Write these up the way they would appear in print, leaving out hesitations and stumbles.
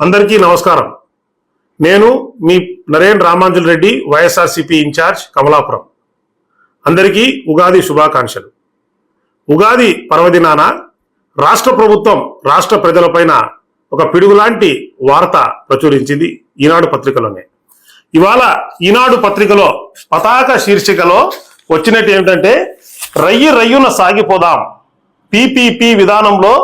అందరికీ నమస్కారం. నేను మీ నరేన్ రామాంజుల్ రెడ్డి, వైఎస్ఆర్సీపీ ఇన్ఛార్జ్ కమలాపురం. అందరికీ ఉగాది శుభాకాంక్షలు. ఉగాది పర్వదినాన రాష్ట్ర ప్రభుత్వం రాష్ట్ర ప్రజలపైన ఒక పిడుగులాంటి వార్త ప్రచురించింది ఈనాడు పత్రికలోనే. ఇవాళ ఈనాడు పత్రికలో పతాక శీర్షికలో వచ్చినట్టు ఏమిటంటే, రయ్యున సాగిపోదాం, పీపీపీ విధానంలో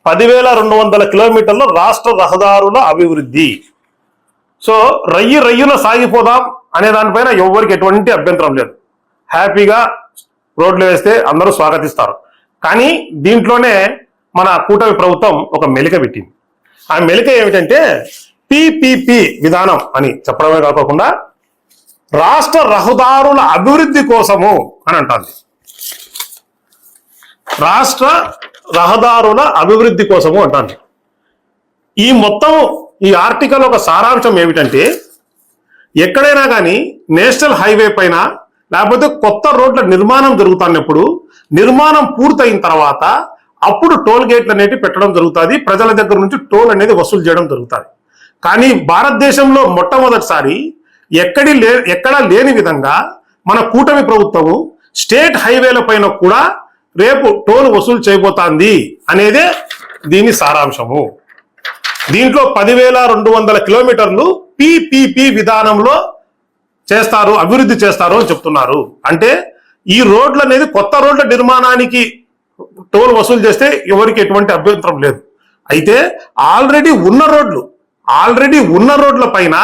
10,200 కిలోమీటర్ల రాష్ట్ర రహదారుల అభివృద్ధి. సో రయ్యున సాగిపోదాం అనే దానిపైన ఎవరికి ఎటువంటి అభ్యంతరం లేదు. హ్యాపీగా రోడ్లు వేస్తే అందరూ స్వాగతిస్తారు. కానీ దీంట్లోనే మన కూటమి ప్రభుత్వం ఒక మెలిక పెట్టింది. ఆ మెలిక ఏమిటంటే, పీపీపీ విధానం అని చెప్పడమే కాకుండా రాష్ట్ర రహదారుల అభివృద్ధి కోసము అని అంటుంది. రాష్ట్ర రహదారుల అభివృద్ధి కోసము అంటాను. ఈ ఆర్టికల్ ఒక సారాంశం ఏమిటంటే, ఎక్కడైనా కానీ నేషనల్ హైవే పైన లేకపోతే కొత్త రోడ్ల నిర్మాణం జరుగుతున్నప్పుడు నిర్మాణం పూర్తయిన తర్వాత అప్పుడు టోల్ గేట్లు అనేవి పెట్టడం జరుగుతుంది. ప్రజల దగ్గర నుంచి టోల్ అనేది వసూలు చేయడం జరుగుతుంది. కానీ భారతదేశంలో మొట్టమొదటిసారి ఎక్కడా లేని విధంగా మన కూటమి ప్రభుత్వము స్టేట్ హైవేల పైన కూడా రేపు టోల్ వసూలు చేయబోతోంది అనేదే దీని సారాంశము. దీంట్లో 10,200 కిలోమీటర్లు పీపీపీ విధానంలో చేస్తారు, అభివృద్ధి చేస్తారు అని చెప్తున్నారు. అంటే ఈ రోడ్లు అనేది కొత్త రోడ్ల నిర్మాణానికి టోల్ వసూలు చేస్తే ఎవరికి ఎటువంటి అభ్యంతరం లేదు. అయితే ఆల్రెడీ ఉన్న రోడ్ల పైన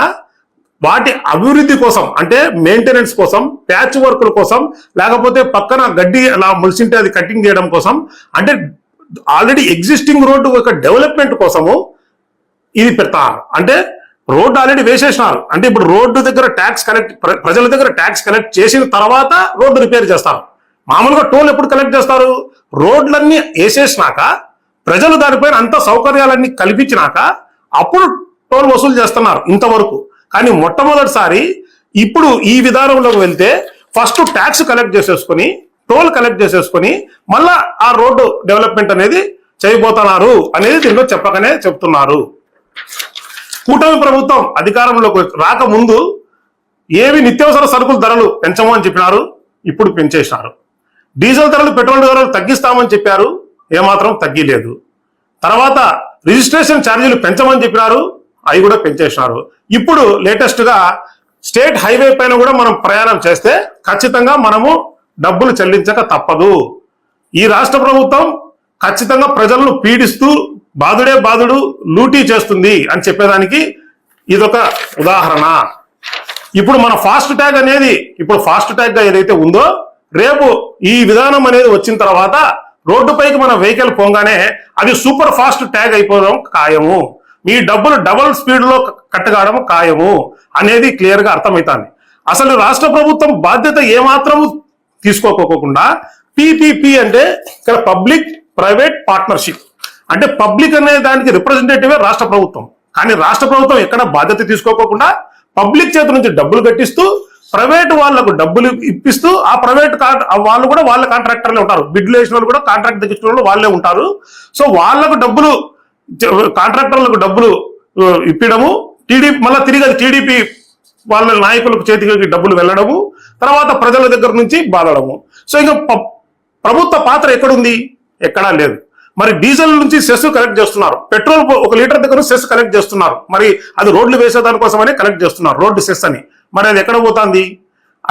వాటి అభివృద్ధి కోసం, అంటే మెయింటెనెన్స్ కోసం, ప్యాచ్ వర్క్ల కోసం, లేకపోతే పక్కన గడ్డి అలా ములిసింటే అది కటింగ్ చేయడం కోసం, అంటే ఆల్రెడీ ఎగ్జిస్టింగ్ రోడ్డు ఒక డెవలప్మెంట్ కోసము ఇది పెడతారు. అంటే రోడ్డు ఆల్రెడీ వేసేసినారు. అంటే ఇప్పుడు రోడ్డు దగ్గర ప్రజల దగ్గర ట్యాక్స్ కలెక్ట్ చేసిన తర్వాత రోడ్డు రిపేర్ చేస్తారు. మామూలుగా టోల్ ఎప్పుడు కలెక్ట్ చేస్తారు? రోడ్లన్నీ వేసేసినాక, ప్రజలు దానిపైన అంత సౌకర్యాలన్నీ కల్పించినాక అప్పుడు టోల్ వసూలు చేస్తున్నారు ఇంతవరకు. కానీ మొట్టమొదటిసారి ఇప్పుడు ఈ విధానంలోకి వెళ్తే ఫస్ట్ ట్యాక్స్ కలెక్ట్ చేసేసుకొని, టోల్ కలెక్ట్ చేసేసుకొని మళ్ళా ఆ రోడ్డు డెవలప్మెంట్ అనేది చేయబోతున్నారు అనేది దీనిలో చెప్పకనే చెప్తున్నారు. కూటమి ప్రభుత్వం అధికారంలోకి రాకముందు ఏవి నిత్యావసర సరుకుల ధరలు పెంచము అని చెప్పినారు, ఇప్పుడు పెంచేసినారు. డీజిల్ ధరలు, పెట్రోల్ ధరలు తగ్గిస్తామని చెప్పారు, ఏమాత్రం తగ్గిలేదు. తర్వాత రిజిస్ట్రేషన్ ఛార్జీలు పెంచమని చెప్పినారు, అవి కూడా పెంచేసినారు. ఇప్పుడు లేటెస్ట్ గా స్టేట్ హైవే పైన కూడా మనం ప్రయాణం చేస్తే ఖచ్చితంగా మనము డబ్బులు చెల్లించక తప్పదు. ఈ రాష్ట్ర ప్రభుత్వం ఖచ్చితంగా ప్రజలను పీడిస్తూ బాధుడు లూటీ చేస్తుంది అని చెప్పేదానికి ఇదొక ఉదాహరణ. ఇప్పుడు మన ఫాస్ట్ ట్యాగ్ అనేది, ఇప్పుడు ఫాస్ట్ ట్యాగ్ గా ఏదైతే ఉందో, రేపు ఈ విధానం అనేది వచ్చిన తర్వాత రోడ్డుపైకి మన వెహికల్ పోగానే అది సూపర్ ఫాస్ట్ ట్యాగ్ అయిపోవడం ఖాయము. మీ డబ్బులు డబుల్ స్పీడ్ లో కట్టగాడం ఖాయము అనేది క్లియర్ గా అర్థమవుతుంది. అసలు రాష్ట్ర ప్రభుత్వం బాధ్యత ఏమాత్రము తీసుకోకోకుండా పీపీపీ అంటే ఇక్కడ పబ్లిక్ ప్రైవేట్ పార్ట్నర్షిప్, అంటే పబ్లిక్ అనే దానికి రిప్రజెంటేటివ్ రాష్ట్ర ప్రభుత్వం. కానీ రాష్ట్ర ప్రభుత్వం ఎక్కడ బాధ్యత తీసుకోకుండా పబ్లిక్ చేతి నుంచి డబ్బులు కట్టిస్తూ ప్రైవేట్ వాళ్లకు డబ్బులు ఇప్పిస్తూ, ఆ ప్రైవేట్ వాళ్ళు కూడా వాళ్ళ కాంట్రాక్టర్లే ఉంటారు. బిడ్లు వేసిన వాళ్ళు కూడా కాంట్రాక్ట్ తెచ్చిన వాళ్ళు వాళ్ళే ఉంటారు. సో వాళ్లకు డబ్బులు, కాంట్రాక్టర్లకు డబ్బులు ఇప్పడము, మళ్ళీ తిరిగి అది టీడీపీ వాళ్ళ నాయకులకు చేతికి డబ్బులు వెళ్ళడము, తర్వాత ప్రజల దగ్గర నుంచి బాధడము. సో ఇంకా ప్రభుత్వ పాత్ర ఎక్కడుంది? ఎక్కడా లేదు. మరి డీజిల్ నుంచి సెస్ కలెక్ట్ చేస్తున్నారు, పెట్రోల్ 1 లీటర్ దగ్గర సెస్ కలెక్ట్ చేస్తున్నారు. మరి అది రోడ్లు వేసేదానికోసమనే కలెక్ట్ చేస్తున్నారు, రోడ్డు సెస్ అని. మరి అది ఎక్కడ పోతుంది?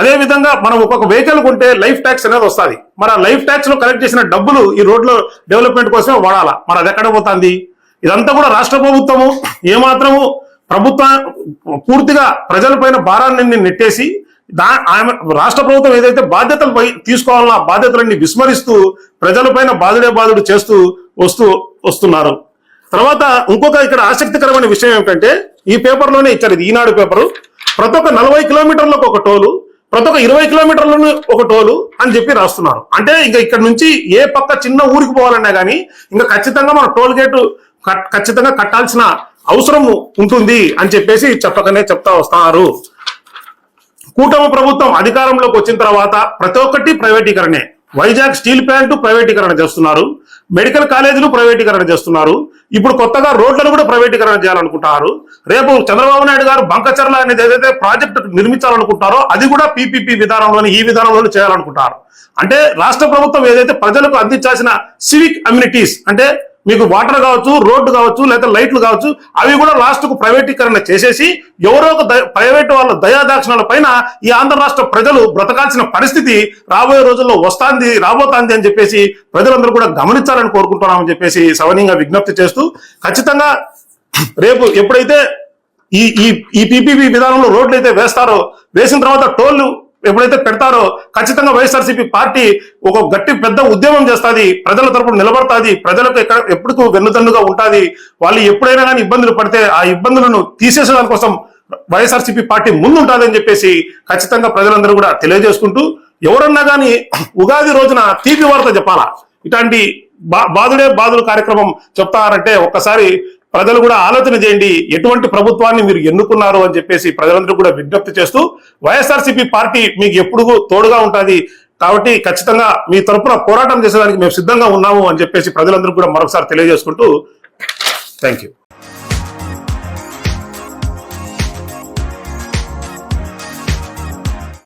అదే విధంగా మనం ఒక్కొక్క వెహికల్ కొంటే లైఫ్ ట్యాక్స్ అనేది వస్తుంది. మరి ఆ లైఫ్ ట్యాక్స్ లో కలెక్ట్ చేసిన డబ్బులు ఈ రోడ్ల డెవలప్మెంట్ కోసమే వాడాలా. మరి అది ఎక్కడ పోతుంది? ఇదంతా కూడా రాష్ట్ర ప్రభుత్వము ఏమాత్రము పూర్తిగా ప్రజలపైన భారాన్ని నెట్టేసి రాష్ట్ర ప్రభుత్వం ఏదైతే బాధ్యతలు తీసుకోవాలన్న ఆ బాధ్యతలన్నీ విస్మరిస్తూ ప్రజలపైన బాధుడు చేస్తూ వస్తున్నారు. తర్వాత ఇంకొక ఇక్కడ ఆసక్తికరమైన విషయం ఏమిటంటే, ఈ పేపర్లోనే ఇచ్చారు, ఇది ఈనాడు పేపరు. ప్రతి ఒక్క 40 కిలోమీటర్లకు ఒక టోలు, ప్రతి ఒక్క 20 కిలోమీటర్లను ఒక టోలు అని చెప్పి రాస్తున్నారు. అంటే ఇంకా ఇక్కడ నుంచి ఏ పక్క చిన్న ఊరికి పోవాలన్నా కానీ ఇంకా ఖచ్చితంగా మన టోల్ గేటు ఖచ్చితంగా కట్టాల్సిన అవసరం ఉంటుంది అని చెప్పేసి చెప్పకనే చెప్తా వస్తున్నారు. కూటమి ప్రభుత్వం అధికారంలోకి వచ్చిన తర్వాత ప్రతి ఒక్కటి ప్రైవేటీకరణే. వైజాగ్ స్టీల్ ప్లాంట్ ప్రైవేటీకరణ చేస్తున్నారు, మెడికల్ కాలేజీలు ప్రైవేటీకరణ చేస్తున్నారు, ఇప్పుడు కొత్తగా రోడ్లను కూడా ప్రైవేటీకరణ చేయాలనుకుంటున్నారు. రేపు చంద్రబాబు నాయుడు గారు బంకచర్ల అనేది ఏదైతే ప్రాజెక్టు నిర్మించాలనుకుంటారో అది కూడా పీపీపీ విధానంలోని ఈ విధానంలోనే చేయాలనుకుంటారు. అంటే రాష్ట్ర ప్రభుత్వం ఏదైతే ప్రజలకు అందించాల్సిన సివిక్ అమ్యూనిటీస్ అంటే మీకు వాటర్ కావచ్చు, రోడ్డు కావచ్చు, లేదా లైట్లు కావచ్చు, అవి కూడా లాస్ట్ కు ప్రైవేటీకరణ చేసేసి ఎవరో ఒక ప్రైవేట్ వాళ్ళ దయాదాక్షిణాల పైన ఈ ఆంధ్ర రాష్ట్ర ప్రజలు బ్రతకాల్సిన పరిస్థితి రాబోయే రోజుల్లో రాబోతాంది అని చెప్పేసి ప్రజలందరూ కూడా గమనించాలని కోరుకుంటున్నామని చెప్పేసి సవనీయంగా విజ్ఞప్తి చేస్తూ, ఖచ్చితంగా రేపు ఎప్పుడైతే ఈ పీపీపీ విధానంలో రోడ్లు అయితే వేస్తారో, వేసిన తర్వాత టోళ్లు ఎప్పుడైతే పెడతారో ఖచ్చితంగా వైఎస్ఆర్సీపీ పార్టీ ఒక గట్టి పెద్ద ఉద్యమం చేస్తుంది, ప్రజల తరపున నిలబడుతుంది, ప్రజలకు ఎప్పుడు వెన్నుదన్నుగా ఉంటుంది. వాళ్ళు ఎప్పుడైనా కానీ ఇబ్బందులు పడితే ఆ ఇబ్బందులను తీసేసేదాని కోసం వైఎస్ఆర్సీపీ పార్టీ ముందుంటుందని చెప్పేసి ఖచ్చితంగా ప్రజలందరూ కూడా తెలియజేసుకుంటూ, ఎవరన్నా కానీ ఉగాది రోజున తీపి వార్త చెప్పాలా, ఇట్లాంటి బాధుడు కార్యక్రమం చెప్తారంటే ఒక్కసారి ప్రజలు కూడా ఆలోచన చేయండి, ఎటువంటి ప్రభుత్వాన్ని మీరు ఎన్నుకున్నారు అని చెప్పేసి ప్రజలందరూ కూడా విజ్ఞప్తి చేస్తూ, వైఎస్ఆర్సీపీ పార్టీ మీకు ఎప్పుడు తోడుగా ఉంటుంది కాబట్టి ఖచ్చితంగా మీ తరపున పోరాటం చేసేదానికి మేము సిద్ధంగా ఉన్నాము అని చెప్పేసి ప్రజలందరూ కూడా మరొకసారి తెలియజేసుకుంటూ థ్యాంక్ యూ.